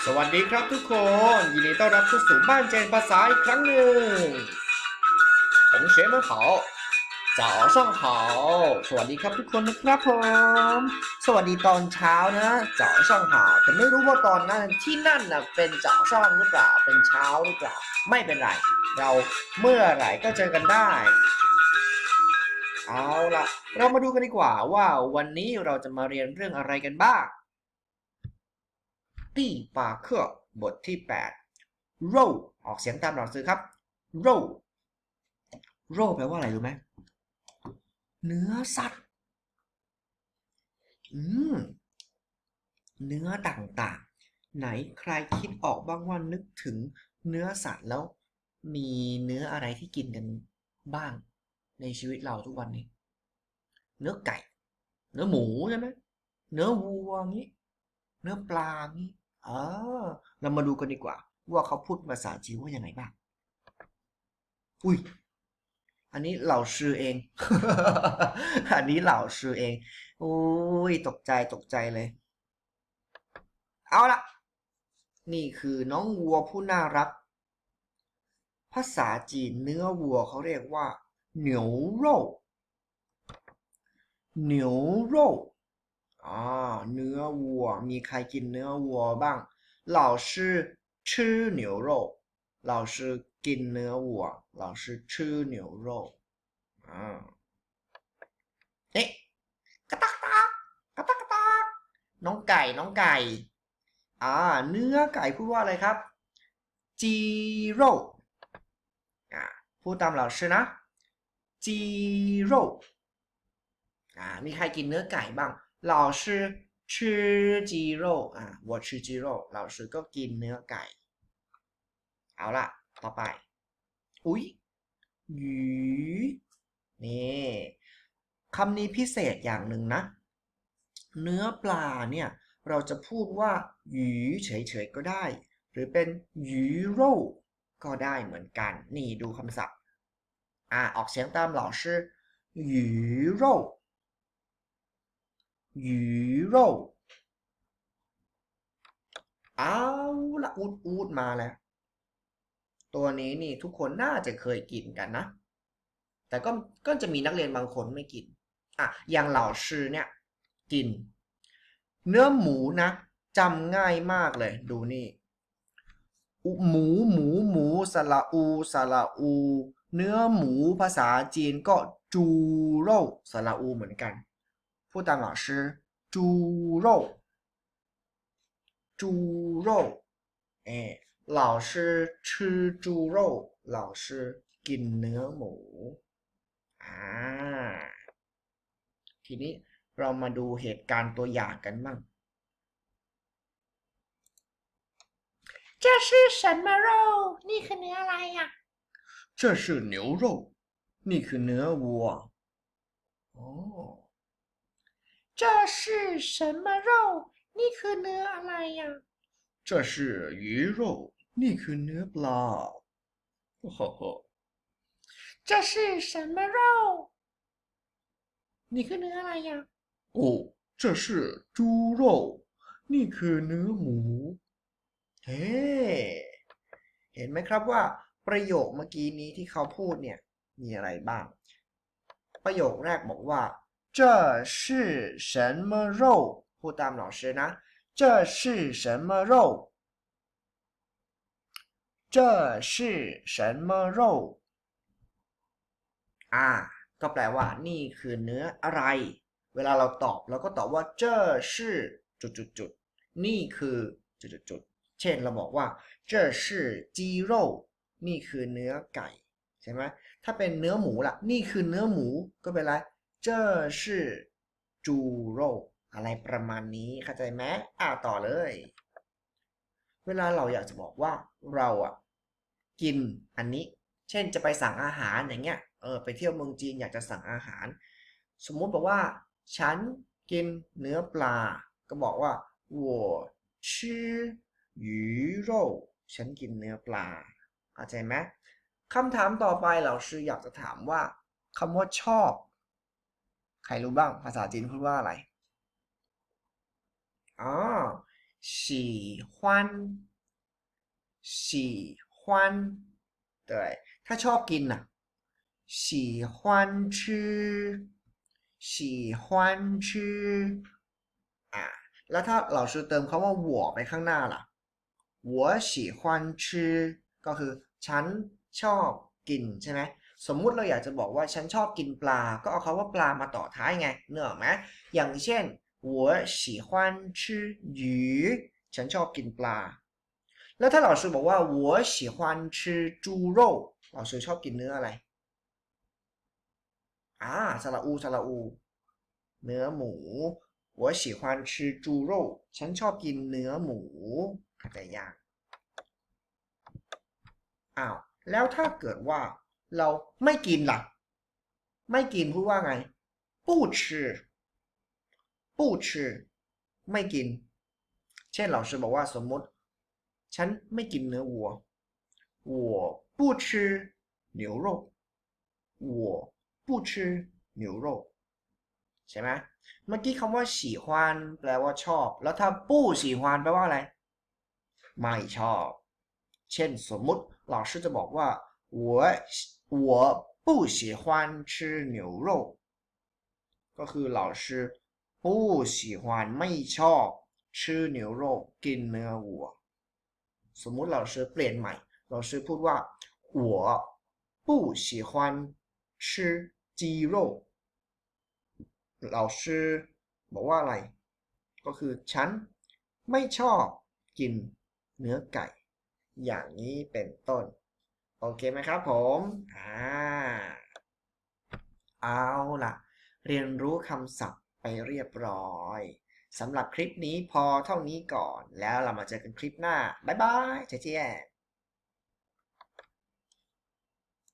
สวัสดีครับทุกคนยินดีต้อนรับเข้าสู่บ้านเจนภาษาอีกครั้งหนึ่งผมเชฟมะเขา早上好สวัสดีครับทุกคนนะครับผมสวัสดีตอนเช้านะ早上好แต่ไม่รู้ว่าตอนนั้นที่นั่นนะเป็น早上หรือเปล่าเป็นเช้าหรือเปล่าไม่เป็นไรเราเมื่อไหร่ก็เจอกันได้เอาล่ะเรามาดูกันดีกว่าว่าวันนี้เราจะมาเรียนเรื่องอะไรกันบ้างที่ปาเคบทที่8 row ออกเสียงตามหนังสือครับ row row แปลว่าอะไรรู้ไหมเนื้อสัตว์อืมเนื้อต่างๆไหนใครคิดออกบ้างว่านึกถึงเนื้อสัตว์แล้วมีเนื้ออะไรที่กินกันบ้างในชีวิตเราทุกวันนี้เนื้อไก่เนื้อหมูใช่ไหมเนื้อวัวงี้เนื้อปลางี้เออเรามาดูกันดีกว่าว่าเขาพูดภาษาจีนว่ายังไงบ้างอุ้ย อันนี้เหล่าชื่อเอง อันนี้เหล่าชื่อเองโอ้ยตกใจเลยเอาละนี่คือน้องวัวผู้น่ารักภาษาจีนเนื้อวัวเขาเรียกว่าเหนียวโร่เหนียวโร่อ่าเนื้อวัวมีใครกินเนื้อวัวบ้างเหล่าชื่อชื่อเหนียวโร่เหล่าชื่อกินเนื้อวัวเหล่าชื่อชื่อเหนียวโร่อ่าเอ๊ะ กระตักตักกระตักกระตักน้องไก่เนื้อไก่พูดว่าอะไรครับจีโร่อ่าพูดตามเราชื่อนะจีโร่มีใครกินเนื้อไก่บ้างเราชื่อชื่อจีโร่我吃鸡肉เราชื่อก็กินเนื้อไก่เอาล่ะต่อไปอุ๊ยหยีนี่คำนี้พิเศษอย่างหนึ่งนะ เนื้อปลาเนี่ยเราจะพูดว่าหยีเฉยๆก็ได้หรือเป็นหยีโร่ก็ได้เหมือนกันนี่ดูคำศัพท์ออกเสียงตามหล่อชื่อหยีโร่หยีโร่เอาละอูดมาแล้วตัวนี้นี่ทุกคนน่าจะเคยกินกันนะแต่ก็จะมีนักเรียนบางคนไม่กินอย่างเหล่าชื่อเนี่ยกินเนื้อหมูนะจำง่ายมากเลยดูนี่ หมูสระอูสระอูเนื้อหมูภาษาจีนก็จูโร่สระอูเหมือนกันพูดตาม老师จูโร่จูโร่เออ老师吃猪肉老师กินเนื้อหมูอ่าทีนี้เรามาดูเหตุการณ์ตัวอย่างกันบ้าง这是什么肉นี่คือเนื้ออะไรอ่ะ这是牛肉นี่คือเนื้อวัวอ๋อ这是什么肉นี่คือเนื้ออะไรอ่ะ这是鱼肉นี่คือเนื้อปลาโอ้โห这是什么肉นี่คือเนื้ออะไรอ่ะโอ้这是猪肉นี่คือเนื้อหมูเฮ้เห็นไหมครับว่าประโยคเมื่อกี้นี้ที่เขาพูดเนี่ยมีอะไรบ้างประโยคแรกบอกว่า这是什么肉พูดตาม老师นะ这是什么肉这是什么肉ก็แปลว่านี่คือเนื้ออะไรเวลาเราตอบเราก็ตอบว่า这是จุดนี่คือจุดเช่นเราบอกว่า这是鸡肉นี่คือเนื้อไก่ใช่ไหมถ้าเป็นเนื้อหมูล่ะนี่คือเนื้อหมูก็เป็นไร这是猪肉อะไรประมาณนี้เข้าใจไหมต่อเลยเวลาเราอยากจะบอกว่าเรากินอันนี้เช่นจะไปสั่งอาหารอย่างเงี้ยไปเที่ยวเมืองจีนอยากจะสั่งอาหารสมมุติบอกว่าฉันกินเนื้อปลาก็บอกว่า我吃鱼肉ฉันกินเนื้อปลาเข้าใจไหมคำถามต่อไปเราชื่ออยากจะถามว่าคำว่าชอบใครรู้บ้างภาษาจีนพูดว่าอะไรอ๋อ喜欢喜欢对ถ้าชอบกินน่ะ喜欢吃喜欢吃แล้วถ้าเราชื่อเติมคำว่า我ไปข้างหน้าล่ะ我喜欢吃ก็คือฉันชอบกินใช่ไหมสมมุติเราอยากจะบอกว่าฉันชอบกินปลาก็เอาคำว่าปลามาต่อท้ายไงเนกออกไหมอย่างเช่น我喜欢吃鱼ฉันชอบกินปลาแล้วถ้าเราชื่อบอกว่า我喜欢吃猪肉เราชื่อชอบกินเนื้ออะไรสระอูสระอูเนื้อหมู我喜欢吃猪肉ฉันชอบกินเนื้อหมูเข้าใจยังแล้วถ้าเกิดว่าเราไม่กินล่ะไม่กินพูดว่าไง不吃不吃ไม่กินเช่นเราจะบอกว่าสมมติฉันไม่กินเนื้อวัว我不吃牛肉我不吃牛肉ใช่ไหมเมื่อกี้คำว่า喜欢แปลว่าชอบแล้วถ้า不喜欢แปลว่าอะไรไม่ชอบเช่นสมมุติ老师จะบอกว่า我不喜欢吃牛肉ก็คือ老师不喜欢ไม่ชอบ吃牛肉กินเนื้อวัวสมมุติ老师เปลี่ยนใหม่老师พูดว่า我不喜欢吃鸡肉老师บอกว่าอะไรก็คือฉันไม่ชอบกินเนื้อไก่อย่างนี้เป็นต้นโอเคไหมครับผมเอาล่ะเรียนรู้คำศัพท์ไปเรียบร้อยสำหรับคลิปนี้พอเท่านี้ก่อนแล้วเรามาเจอกันคลิปหน้าบ๊ายบายเจ๊